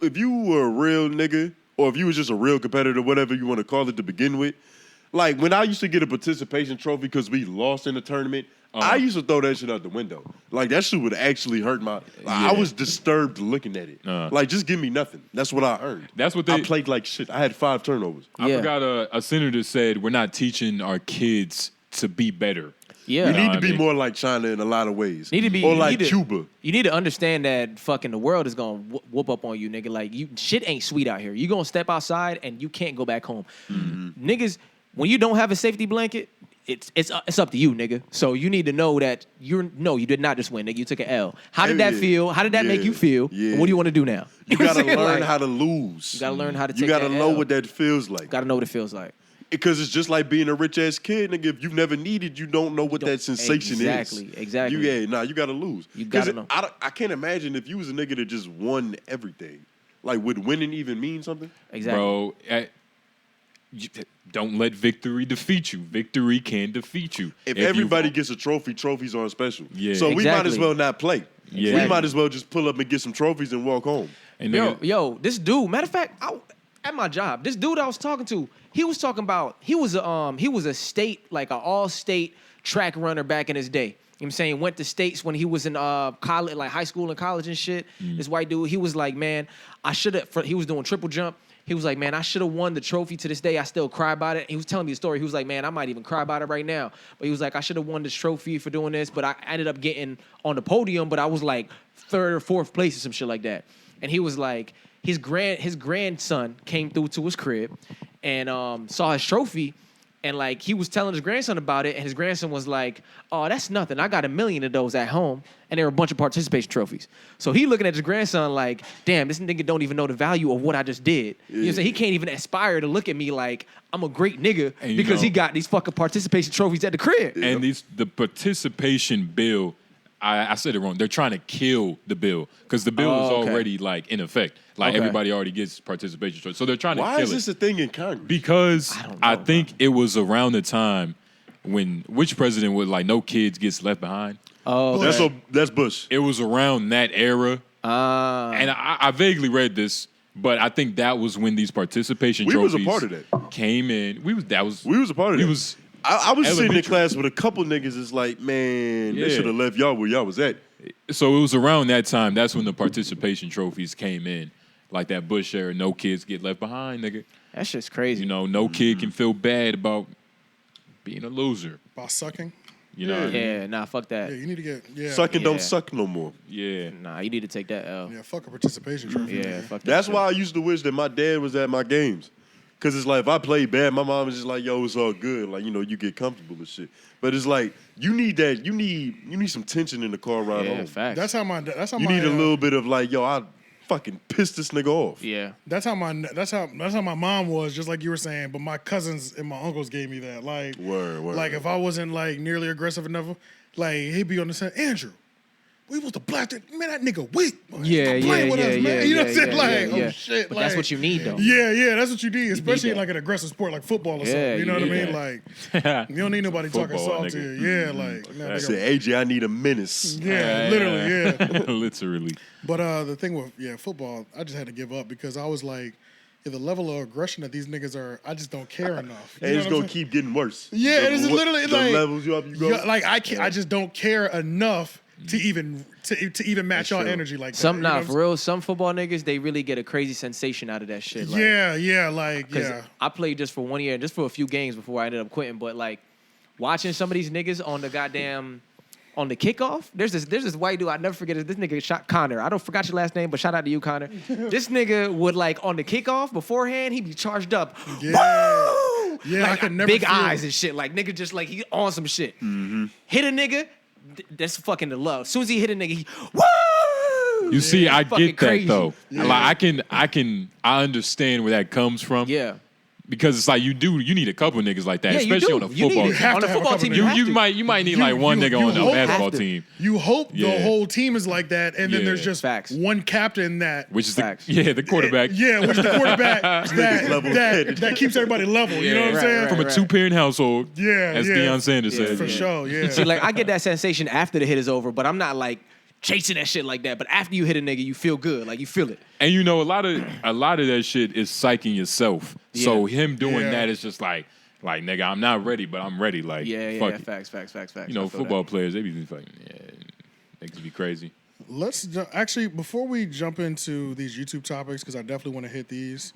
you were a real nigga, or if you was just a real competitor, whatever you want to call it to begin with, like when I used to get a participation trophy because we lost in the tournament, I used to throw that shit out the window. Like that shit would actually hurt my. I was disturbed looking at it. Like just give me nothing. That's what I earned. That's what I played like shit. I had 5 turnovers. I forgot a senator said we're not teaching our kids to be better. Yeah, we need to be more like China in a lot of ways. Need to be, or like Cuba. You need to understand that fucking the world is gonna whoop up on you, nigga. Like shit ain't sweet out here. You gonna step outside and you can't go back home. Niggas, when you don't have a safety blanket, it's up to you, nigga. So you need to know that you did not just win, nigga. You took an L. How did that feel? How did that make you feel? And what do you want to do now? You gotta learn how to lose. You gotta learn how to take You gotta that know L. what that feels like. You gotta know what it feels like. Because it's just like being a rich ass kid, nigga. If you've never needed, you don't know what that sensation is. Exactly. You gotta lose. You gotta know. I can't imagine if you was a nigga that just won everything. Like, would winning even mean something? Exactly. Bro, don't let victory defeat you. Victory can defeat you. If everybody gets a trophy, trophies aren't special. Yeah. So we might as well not play. Yeah. We might as well just pull up and get some trophies and walk home. And yo, this dude, matter of fact, at my job, this dude I was talking to, he was talking about he was a state, like an all-state track runner back in his day. You know what I'm saying? Went to states when he was in college, like high school and college and shit. This white dude, he was like, man, I should have. He was doing triple jump. He was like, man, I should have won the trophy. To this day, I still cry about it. He was telling me a story. He was like, man, I might even cry about it right now. But he was like, I should have won this trophy for doing this, but I ended up getting on the podium, but I was like 3rd or 4th place or some shit like that. And he was like, his grandson came through to his crib and saw his trophy. And like he was telling his grandson about it, and his grandson was like, "Oh, that's nothing. I got 1 million of those at home, and there were a bunch of participation trophies." So he looking at his grandson like, "Damn, this nigga don't even know the value of what I just did." You know what I'm saying? He can't even aspire to look at me like I'm a great nigga because he got these fucking participation trophies at the crib. And the participation bill, I said it wrong. They're trying to kill the bill because the bill is already like in effect. Like everybody already gets participation trophies, so they're trying to kill it. Why is this a thing in Congress? Because I think it was around the time when which president was like no kids gets left behind. Oh, that's Bush. It was around that era, and I vaguely read this, but I think that was when these participation trophies was a part of that. Came in. We was a part of that. I was sitting in class with a couple niggas. It's like, man, they should have left y'all where y'all was at. So it was around that time. That's when the participation trophies came in. Like that Bush era, no kids get left behind, nigga. That shit's crazy. You know, no kid can feel bad about being a loser. About sucking? You know what I mean? Yeah, nah, fuck that. Yeah, you need to get... Sucking don't suck no more. Yeah. Nah, you need to take that L. Yeah, fuck a participation trophy. Yeah, fuck that. That's why I used to wish that my dad was at my games. Because it's like, if I played bad, my mom is just like, yo, it's all good. Like, you know, you get comfortable and shit. But it's like, you need that. You need some tension in the car ride home. Facts. That's how you need a little bit of like, yo, I fucking pissed this nigga off. Yeah. That's how my mom was, just like you were saying. But my cousins and my uncles gave me that. Like, word. Like if I wasn't like nearly aggressive enough, like he'd be on the side, Andrew, we was to blast that man. That nigga weak. Yeah. You know what I'm saying? Like, oh shit. But like, that's what you need, though. Yeah, that's what you need, especially in like an aggressive sport like football or something. You know what I mean? That. Like, you don't need nobody talking soft to you. Yeah, like. I said, AJ, I need a menace. Yeah, literally. Literally. But the thing with football, I just had to give up because I was like, the level of aggression that these niggas are, I just don't care enough. And it's gonna keep getting worse. Yeah, it's literally the like levels you go. Like I just don't care enough to even match y'all energy like that. For real, some football niggas, they really get a crazy sensation out of that shit. Like, I played just for 1 year, just for a few games before I ended up quitting. But like watching some of these niggas on the goddamn on the kickoff, there's this white dude, I'll never forget it. This nigga shot Connor. I don't forgot your last name, but shout out to you, Connor. This nigga would like on the kickoff beforehand, he'd be charged up. Yeah. Woo! Yeah, like, I could never big feel eyes and shit. Like nigga just like he on some shit. Mm-hmm. Hit a nigga. That's fucking the love. As soon as he hit a nigga, he woo! You see, I get that crazy. though. Yeah. Like I understand where that comes from. Yeah. Because it's like you need a couple niggas like that, especially on a football team. have On to a have a football couple team, niggas. you You might need like one nigga on the basketball team. You hope the Yeah. whole team is like that, and then Yeah. there's just Facts. one captain that Which is Facts. the quarterback. Yeah, which is the quarterback that keeps everybody level. You know what I'm saying? From a 2-parent household. Yeah, as yeah. Deion Sanders said. For sure, yeah. See, like I get that sensation after the hit is over, but I'm not like chasing that shit like that. But after you hit a nigga, you feel good, like you feel it. And you know, a lot of that shit is psyching yourself. Yeah. So him doing that is just like nigga, I'm not ready, but I'm ready. Like fuck it. Facts. You know, football players, they be fucking niggas be crazy. Actually, before we jump into these YouTube topics, because I definitely want to hit these.